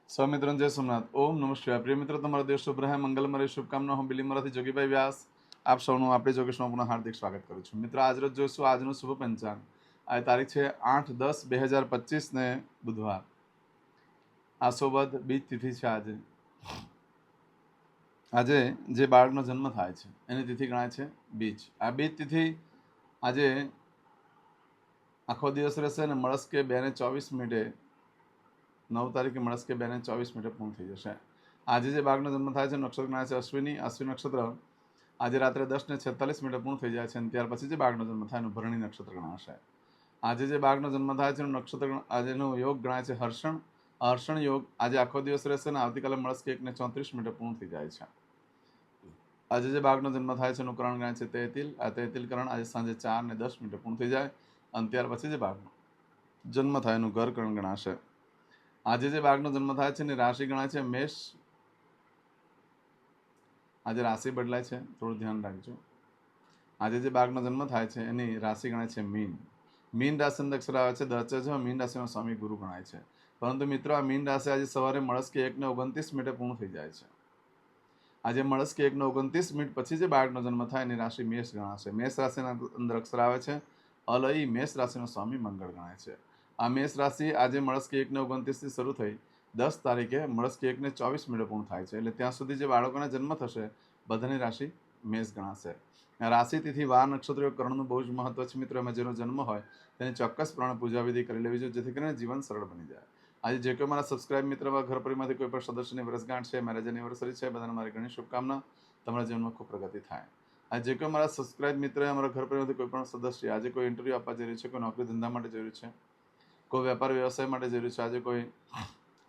સ્વામિત્રન જય સોમનાથ. ઓમ નમઃ શિવાય. પ્રિય મિત્રો, તમારો દેશ શુભ રહે, મંગલમય રહે. શુભકામના. હું બિલીમરાથી જોગીભાઈ વ્યાસ આપ સૌનું આપણી જોગેશમાં પુનઃ હાર્દિક સ્વાગત કરું છું. મિત્રો, આજરોજ જોઈશું આજનું શુભ પંચાંગ. આ તારીખ છે 8-10-2025 ને બુધવાર. આસોબદ બીજ તિથિ છે. આજે જે બાળકનો જન્મ થાય છે એની તિથિ ગણાય છે બીજ. આ બીજ તિથિ આજે આખો દિવસ રહેશે અને મળસ્કે 2:24 9 તારીખે મળસ્કે 2:24 પૂર્ણ થઈ જશે. આજે જે બાળકનો જન્મ થાય છે નક્ષત્ર ગણાય છે અશ્વિની. અશ્વિની નક્ષત્ર આજે રાત્રે 10:46 પૂર્ણ થઈ જાય છે અને ત્યાર પછી જે બાળકનો જન્મ થાય એનું ભરણી નક્ષત્ર ગણાશે. આજે જે બાળકનો જન્મ થાય છે એનું નક્ષત્ર આજેનો યોગ ગણાય છે હર્ષણ. હર્ષણ યોગ આજે આખો દિવસ રહેશે અને આવતીકાલે મળસ્કે 1:34 પૂર્ણ થઈ જાય છે. આજે જે બાળકનો જન્મ થાય છે એનું કરણ ગણાય છે તેતિલ. આ તેતિલ કરણ આજે સાંજે 4:10 પૂર્ણ થઈ જાય અને ત્યાર પછી જે બાળકનો જન્મ થાય એનું ઘર કરણ ગણાશે. આજે જે બાળકનો જન્મ થાય છે એની રાશિ ગણાય છે મેષ. આજે રાશિ બદલાય છે, થોડું ધ્યાન રાખજો. આજે જે બાળકનો જન્મ થાય છે એની રાશિ ગણાય છે મીન. મીન રાશિ અક્ષર આવે છે દચ. મીન રાશિનો સ્વામી ગુરુ ગણાય છે. પરંતુ મિત્રો, આ મીન રાશિ આજે સવારે મળસ્કે 1:29 પૂર્ણ થઈ જાય છે. આજે મળસ્કે 1:29 પછી જે બાળકનો જન્મ થાય એની રાશિ મેષ ગણાશે. મેષ રાશિના અંદર અક્ષર આવે છે અલઈ. મેષ રાશિનો સ્વામી મંગળ ગણાય છે. આ મેષ રાશિ આજે મળસ્કે 1:29 શરૂ થઈ 10 તારીખે મળસ્કે 1:24 પૂર્ણ થાય છે. એટલે ત્યાં સુધી જે બાળકોના જન્મ થશે બધાની રાશિ મેષ ગણાશે. રાશિ તિથિ વાર નક્ષત્ર કરણનું બહુ જ મહત્વ છે મિત્રો. એમાં જેનો જન્મ હોય તેની ચોક્કસ પ્રમાણે પૂજા વિધિ કરી લેવી જોઈએ, જેથી કરીને જીવન સરળ બની જાય. આજે જે કોઈ મારા સબસ્ક્રાઇબ મિત્ર ઘર પરિવારમાંથી કોઈ પણ સદસ્યની વર્ષગાંઠ છે, મેરેજ એનિવર્સરી છે, બધાને મારી ઘણી શુભકામના. તમારા જીવનમાં ખૂબ પ્રગતિ થાય. આજે જે કોઈ મારા સબસ્ક્રાઇબ મિત્ર અમારા ઘર પરિવારમાંથી કોઈ પણ સદસ્ય આજે કોઈ ઇન્ટરવ્યૂ આપવા જઈ રહ્યું છે, કોઈ નોકરી ધંધા માટે જઈ રહ્યું છે, કોઈ વેપાર વ્યવસાય માટે જઈ રહ્યું છે, આજે કોઈ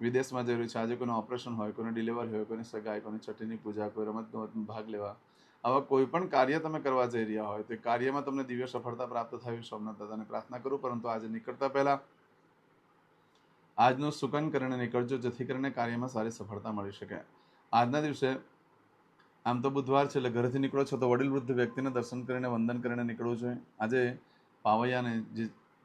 વિદેશમાં જઈ રહ્યું છે, આજે કોઈનું ઓપરેશન હોય, કોઈની ડિલિવરી હોય, કોઈની સગાઈ, કોઈની છઠ્ઠીની પૂજા, કોઈ રમતગમતમાં ભાગ લેવા, આવા કોઈ પણ કાર્ય તમે કરવા જઈ રહ્યા હોય તો એ કાર્યમાં તમને દિવ્ય સફળતા પ્રાપ્ત થવી સોમનાથ દાદાને પ્રાર્થના કરું. પરંતુ આજે નીકળતા પહેલા આજનું સુકન કરીને નીકળજો, જેથી કરીને કાર્યમાં સારી સફળતા મળી શકે. આજના દિવસે આમ તો બુધવાર છે એટલે ઘરેથી નીકળો છો તો વડીલ વૃદ્ધ વ્યક્તિને દર્શન કરીને વંદન કરીને નીકળવું જોઈએ. આજે પાવૈયાને જે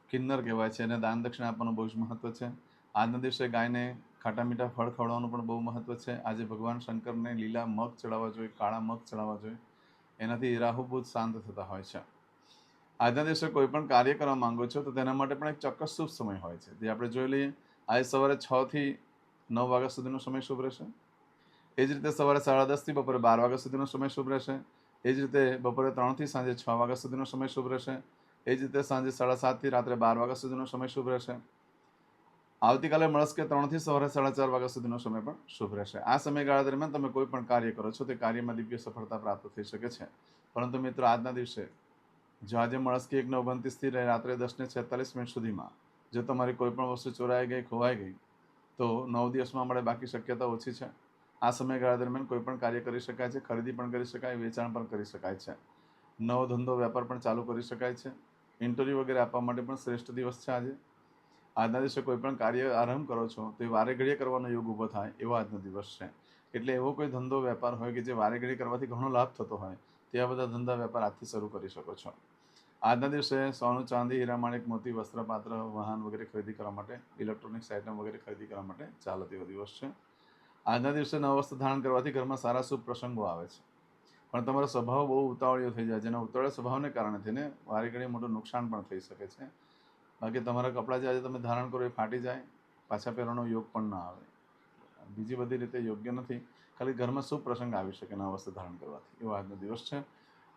કિન્નર કહેવાય છે એને દાન દક્ષિણા આપવાનું બહુ જ મહત્વ છે. આજના દિવસે ગાયને ખાટા મીઠા ફળ ખવડાવવાનું પણ બહુ મહત્વ છે. આજે ભગવાન શંકરને લીલા મગ ચડાવવા જોઈએ, કાળા મગ ચડાવવા જોઈએ. એનાથી રાહુ બુધ શાંત થતા હોય છે. આજના દિવસે કોઈ પણ કાર્ય કરવા માંગો છો તો તેના માટે પણ એક ચોક્કસ શુભ સમય હોય છે, જે આપણે જોઈ લઈએ. આજે સવારે 6 થી 9 વાગ્યા સુધીનો સમય શુભ રહેશે. એ જ રીતે સવારે 10:30 થી બપોરે 12 વાગ્યા સુધીનો સમય શુભ રહેશે. એ જ રીતે બપોરે 3 થી સાંજે 6 વાગ્યા સુધીનો સમય શુભ રહેશે. એ જ રીતે સાંજે 7:30 થી રાત્રે 12 વાગ્યા સુધીનો સમય શુભ રહેશે. આવતીકાલે મળસ્કે 3 થી સવારે 4:30 વાગ્યા સુધીનો સમય પણ શુભ રહેશે. આ સમયગાળા દરમિયાન તમે કોઈ પણ કાર્ય કરો છો તે કાર્યમાં દિવ્ય સફળતા પ્રાપ્ત થઈ શકે છે. પરંતુ મિત્રો, આજના દિવસે જો આજે મળસ્કે 1:29 થી રાત્રે 10:46 સુધીમાં જો તમારી કોઈ પણ વસ્તુ ચોરાઈ ગઈ, ખોવાઈ ગઈ તો 9 દિવસમાં મળે, બાકી શક્યતા ઓછી છે. આ સમયગાળા દરમિયાન કોઈ પણ કાર્ય કરી શકાય છે, ખરીદી પણ કરી શકાય, વેચાણ પણ કરી શકાય છે, નવો ધંધો વેપાર પણ ચાલુ કરી શકાય છે. ઇન્ટરવ્યૂ વગેરે આપવા માટે પણ શ્રેષ્ઠ દિવસ છે આજે. આજના દિવસે કોઈ પણ કાર્ય આરંભ કરો છો તો એ વારે ઘડીએ કરવાનો યોગ ઊભો થાય એવો આજનો દિવસ છે. એટલે એવો કોઈ ધંધો વેપાર હોય કે જે વારે ઘડીએ કરવાથી ઘણો લાભ થતો હોય તેવા બધા ધંધા વેપાર આજથી શરૂ કરી શકો છો. આજના દિવસે સોનું, ચાંદી, હીરા, માણેક, મોતી, વસ્ત્ર, પાત્ર, વાહન વગેરે ખરીદી કરવા માટે, ઇલેક્ટ્રોનિક્સ આઇટમ વગેરે ખરીદી કરવા માટે ચાલે તેવો દિવસ છે. આજના દિવસે નવા વસ્ત્ર ધારણ કરવાથી ઘરમાં સારા શુભ પ્રસંગો આવે છે. પણ તમારો સ્વભાવ બહુ ઉતાવળિયો થઈ જાય, જેના ઉતાવળિયા સ્વભાવને કારણે થઈને વારે ઘડીએ મોટું નુકસાન પણ થઈ શકે છે. બાકી તમારા કપડાં જે આજે તમે ધારણ કરો એ ફાટી જાય, પાછા પહેરવાનો યોગ પણ ના આવે. બીજી બધી રીતે યોગ્ય નથી. ખાલી ઘરમાં શુભ પ્રસંગ આવી શકે નવા વસ્ત્ર ધારણ કરવાથી, એવો આજનો દિવસ છે.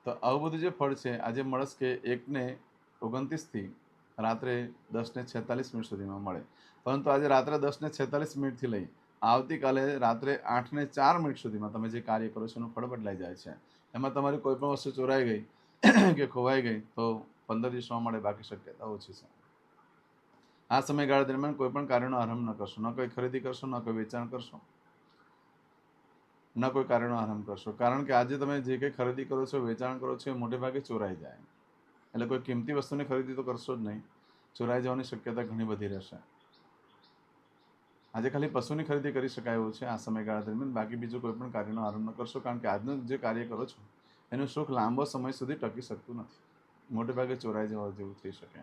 તો આવું બધું જે ફળ છે આજે મળસ્કે 1:29 થી રાત્રે 10:46 સુધીમાં મળે. પરંતુ આજે રાત્રે 10:46 થી લઈ આવતીકાલે રાત્રે 8:04 સુધીમાં તમે જે કાર્ય કરો છો એનું ફળ બદલાઈ જાય છે. એમાં તમારી કોઈ પણ વસ્તુ ચોરાઈ ગઈ કે ખોવાઈ ગઈ તો 15 દિવસમાં મળે, બાકી શક્યતા ઓછી છે. આ સમયગાળા દરમિયાન કોઈ પણ કાર્યનો આરંભ ન કરશો, ન કોઈ ખરીદી કરશો, ન કોઈ વેચાણ કરશો, ન કોઈ કાર્યનો આરંભ કરશો. કારણ કે આજે તમે જે કંઈ ખરીદી કરો છો, વેચાણ કરો છો એ મોટે ભાગે ચોરાઈ જાય. એટલે કોઈ કિંમતી વસ્તુની ખરીદી તો કરશો જ નહીં, ચોરાઈ જવાની શક્યતા ઘણી બધી રહેશે. આજે ખાલી પશુની ખરીદી કરી શકાય એવું છે આ સમયગાળા દરમિયાન. બાકી બીજું કોઈ પણ કાર્યનો આરંભ ન કરશો, કારણ કે આજનું જે કાર્ય કરો છો એનું સુખ લાંબો સમય સુધી ટકી શકતું નથી. મોટે ભાગે ચોરાઈ જવા જેવું થઈ શકે.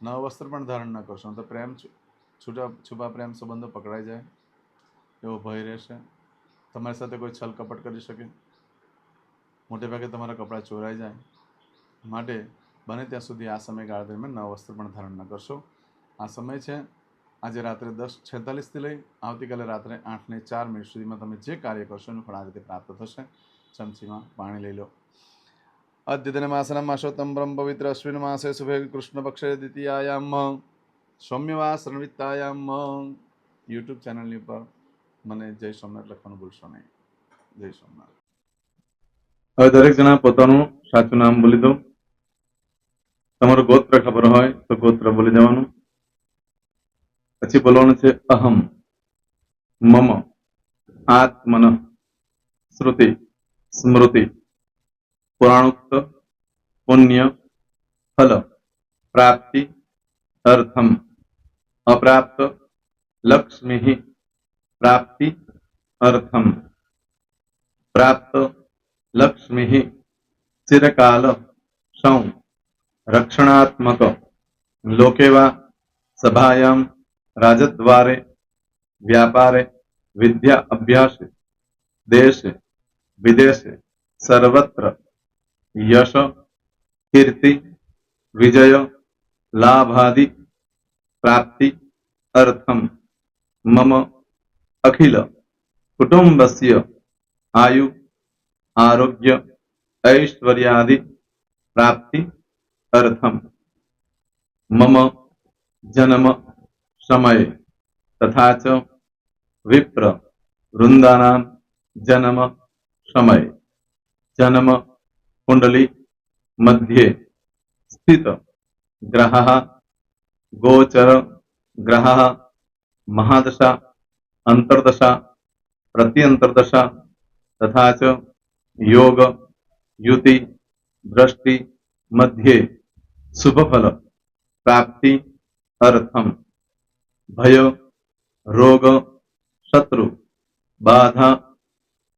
નવા વસ્ત્ર પણ ધારણ ન કરશો તો પ્રેમ છુપા પ્રેમ સંબંધો પકડાઈ જાય. એવો ભય રહેશે. તમારી સાથે કોઈ છલ કપટ કરી શકે, મોટે ભાગે તમારા કપડાં ચોરાઈ જાય. માટે બને ત્યાં સુધી આ સમયગાળા દરમિયાન નવા વસ્ત્ર પણ ધારણ ન કરશો. આ સમય છે આજે રાત્રે 10:46થી લઈ આવતીકાલે રાત્રે 8:04 સુધીમાં તમે જે કાર્ય કરશો એનું ફળ આ રીતે પ્રાપ્ત થશે. ચમચીમાં પાણી લઈ લો. અદ્યતન માસના માસોત્તમ બ્રહ્મ પવિત્ર અશ્વિન માસે શુભે કૃષ્ણ પક્ષે દ્વિતીયાયામ સૌમ્યવા શ્રણવિત્તાયામ યુટ્યુબ ચેનલની ઉપર મને જય સોમનાથ લખવાનું ભૂલશો નહીં. જય સોમનાથ. હવે દરેક જણા પોતાનું સાચું નામ બોલી દો. તમારું ગોત્ર ખબર હોય તો ગોત્ર બોલી દેવાનું. પછી બોલવાનું છે અહમ મમ આત્મન શ્રુતિ સ્મૃતિ પુરાણોક્ત પુણ્ય ફલ પ્રાપ્તિ અર્થમ અપ્રાપ્ત લક્ષ્મી પ્રાપ્તિ અર્થમ પ્રાપ્ત લક્ષ્મી ચિરકાલ સૌ રક્ષણાત્મક લોકેવા સભાયામ રાજદ્વારે વ્યાપારે વિદ્યા અભ્યાસે દેશે વિદેશે સર્વત્ર યશ કીર્તિ વિજય લાભાદિ પ્રાપ્તિ અર્થમ મમ અખિલ કુટુંબસ્ય આયુ આરોગ્ય ऐश्वर्यादि प्राप्ति अर्थम मम जन्म समय तथा च विप्र वृंदानां जन्म समय जन्म कुंडली मध्ये स्थित ग्रहः गोचर ग्रहः महादशा अंतर्दशा प्रत्यंतर्दशा तथा च योग युति दृष्टि मध्ये शुभ फल प्राप्ति अर्थम भय रोग शत्रु बाधा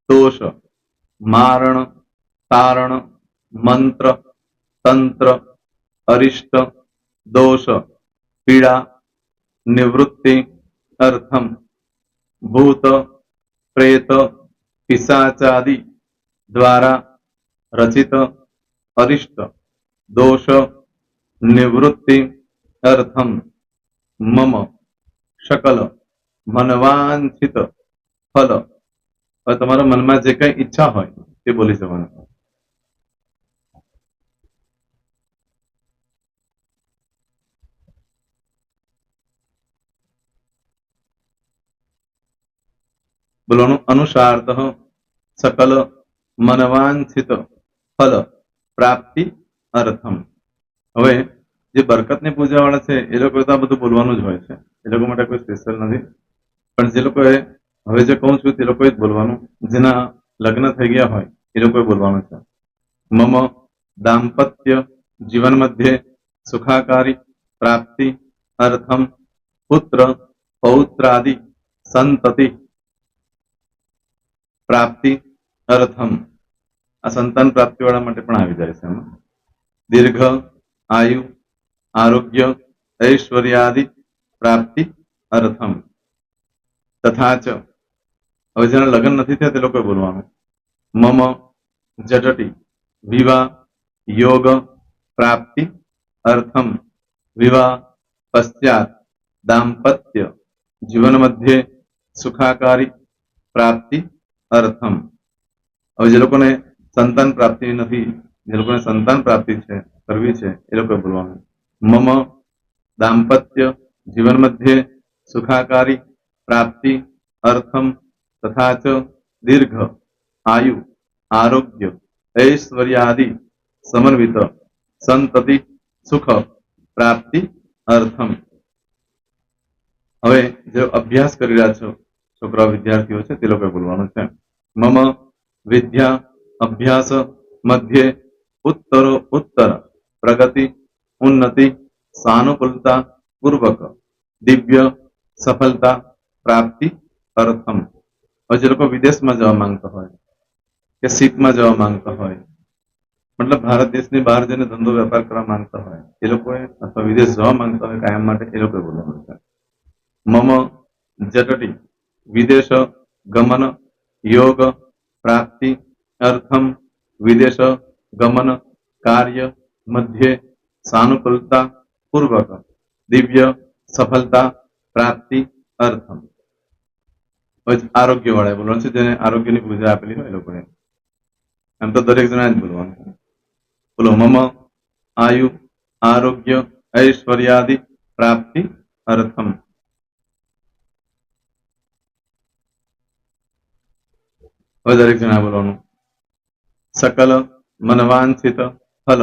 दोष मारण तारण मंत्र तंत्र अरिष्ट दोष पीड़ा निवृत्ति अर्थम भूत प्रेत पिशाचादि द्वारा रचित अरिष्ट दोष निवृत्ति अर्थम मम सकल मनवांछित फल. તમારા મનમાં જે કઈ ઈચ્છા હોય તે બોલી જવાનું. બોલવાનું અનુસારતઃ सकल मनवांछित फल प्राप्ति अर्थम. હવે જે બરકતની પૂજા વાળા છે એ લોકો તો આ બધું બોલવાનું જ હોય છે, એ લોકો માટે કોઈ સ્પેશિયલ નથી. પણ જે લોકોએ હવે જે કહું છું તે લોકોએ જ બોલવાનું, જેના લગ્ન થઈ ગયા હોય એ લોકોએ બોલવાનું છે. મમ દાંપત્ય જીવન મધ્યે સુખાકારી પ્રાપ્તિ અર્થમ પુત્ર પૌત્રાદિ સંતતિ પ્રાપ્તિ અર્થમ. આ સંતાન પ્રાપ્તિ વાળા માટે પણ આવી જાય છે. દીર્ઘ આયુ આરોગ્ય ઐશ્વર્યાદિ પ્રાપ્તિ અર્થમ. તથા ચ હવે જેના લગ્ન નથી થયા તે લોકોએ બોલવાનું. મમ જટટી વિવાહ યોગ પ્રાપ્તિ અર્થમ વિવાહ પશ્ચાત દાંપત્ય જીવન મધ્યે સુખાકારી પ્રાપ્તિ અર્થમ. હવે જે લોકોને સંતાન પ્રાપ્તિ નથી, જે લોકોને સંતાન પ્રાપ્તિ છે કરવી છે એ લોકોએ બોલવાનું. મમ દાંપત્ય જીવન મધ્યે સુખાકારી પ્રાપ્તિ અર્થમ તથા ચ દીર્ઘ આયુ આરોગ્ય ऐश्वर्यादि समन्वित संतति सुख प्राप्ति अर्थम. હવે જે અભ્યાસ કરી રહ્યા છો છોકરા વિદ્યાર્થીઓ છે તે લોકોએ બોલવાનું છે. મમ વિદ્યા અભ્યાસ મધ્યે ઉત્તરો ઉત્તર પ્રગતિ ઉન્નતિ સાનુકૂલતા પૂર્વક દિવ્ય સફળતા પ્રાપ્તિ અર્થમ. હવે જે લોકો વિદેશમાં જવા માંગતા હોય કે સીટમાં જવા માંગતા હોય, મતલબ ભારત દેશની બહાર જઈને ધંધો વેપાર કરવા માંગતા હોય એ લોકોએ, અથવા વિદેશ જવા માંગતા હોય કાયમ માટે, એ લોકોએ બોલવાનું છે. મમ જટટી વિદેશ गमन योग प्राप्ति अर्थम विदेश गमन कार्य मध्य सानुकूलता पूर्वक दिव्य सफलता प्राप्ति अर्थम. પછી આરોગ્ય વાળા બોલવાનું છે, જેને આરોગ્યની પૂજા આપેલી હોય એ લોકોને. આમ તો દરેક જણા જ બોલવાનું છે. બોલો મમ આયુ આરોગ્ય ऐश्वर्यादि प्राप्ति अर्थम. હવે દરેક જણા બોલવાનું. सकल मनवांछित फल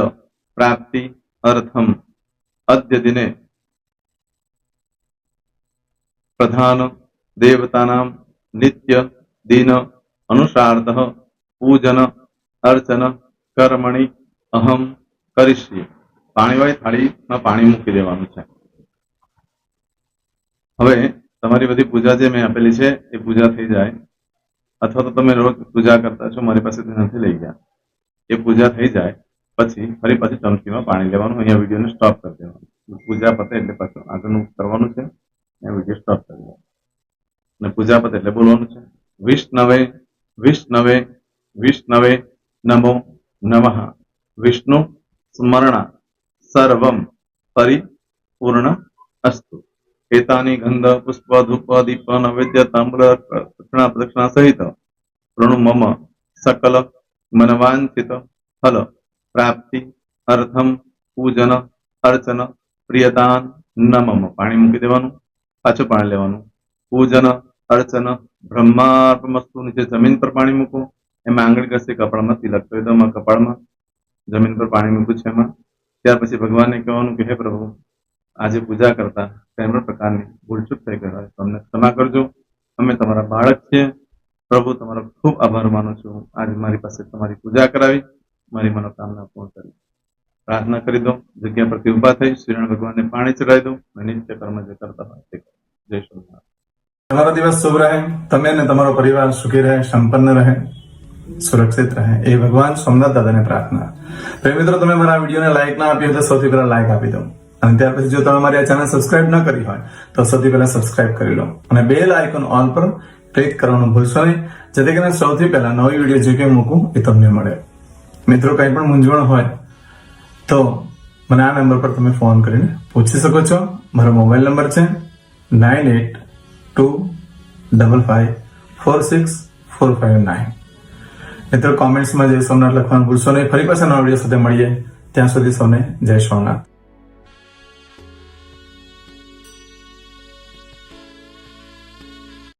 प्राप्ति अर्थम अद्य दिने प्रधान देवतानां नित्य दिन अनुसार्धः पूजन अर्चन कर्मणि अहम करिष्ये. પાણીવાળી થાળીમાં પાણી મૂકી દેવાનું છે. હવે તમારી બધી પૂજા જે મેં આપેલી છે એ પૂજા થઈ જાય, અથવા તો તમે રોજ પૂજા કરતા છો, મારી પાસેથી નથી લઈ ગયા, એ પૂજા થઈ જાય પછી ફરી પાછી ચમચીમાં પાણી લેવાનું. અહીંયા વિડીયોને સ્ટોપ કરી દેવાનું. પૂજા પતે એટલે પાછું આગળનું કરવાનું છે. અહીંયા વિડીયો સ્ટોપ કરી દેવાનો અને પૂજા પતે એટલે બોલવાનું છે વિષ્ણવે વિષ્ણવે વિષ્ણવે નમો નમઃ. વિષ્ણુ સ્મરણા સર્વમ પરિપૂર્ણ અસ્તુ. એતાની ગંધ પુષ્પ ધૂપ દીપ નૈવેદ્ય તાંબૂળ દક્ષિણા પ્રદક્ષિણા સહિત પ્રણુ મમ સકલ મનવાંછિત ફલ પ્રાપ્તિ અર્થમ પૂજન અર્ચન પ્રિયતાન નમમ. પાણી મૂકી દેવાનું, પાછું પાણી લેવાનું. પૂજન અર્ચન બ્રહ્માર્પણમસ્તુ. નીચે જમીન પર પાણી મૂકો, એમાં આંગળી ઘસી કપાળમાં તિલક કરી દો. કપાળમાં જમીન પર પાણી મૂક્યું છે એમાં. ત્યાર પછી ભગવાનને કહેવાનું કે હે પ્રભુ, આજે પૂજા કરતા કોઈ પણ પ્રકારની ભૂલચૂક થઈ ગઈ હોય તમને ક્ષમા કરજો. અમે તમારા બાળક છીએ પ્રભુ, તમારો ખૂબ આભાર માનું છું. આજે મારી પાસે તમારી પૂજા કરાવી, મારી મનોકામના પૂર્ણ કરી. પ્રાર્થના કરી દો. જગ્યા પરથી ઉભા થઈ શ્રીનારાયણ ભગવાનને પાણી ચડાવી દો અને નિત્ય કર્મ જે કરતા હોય તે કરો. જય સ્વામિનારાયણ. તમારો દિવસ શુભ રહે. તમે અને તમારો પરિવાર સુખી રહે, સંપન્ન રહે, સુરક્ષિત રહે, એ ભગવાન સોમનાથ દાદાને પ્રાર્થના. પ્રેમ મિત્રો, તમે મારા વિડીયોને લાઈક ના આપી હોય તો સૌથી પહેલા લાઈક આપી દો. અને ત્યાર પછી જો તમે મારી આ ચેનલ સબસ્ક્રાઇબ ન કરી હોય તો સૌથી પહેલા સબસ્ક્રાઇબ કરી લો અને બેલ આઇકોન ઓલ પર ક્લિક કરવાનું ભૂલશો નહીં, જેથી કરીને સૌથી પહેલા નવી વિડીયો જે કંઈ મૂકું એ તમને મળે. મિત્રો, કંઈ પણ મૂંઝવણ હોય તો મને આ નંબર પર તમે ફોન કરીને પૂછી શકો છો. મારો મોબાઈલ નંબર છે 9825546459. મિત્રો, કોમેન્ટ્સમાં જય સોમનાથ લખવાનું ભૂલશો નહીં. ફરી પાછા નવા વિડીયો સાથે મળીએ. ત્યાં સુધી સૌને જય સોમનાથ.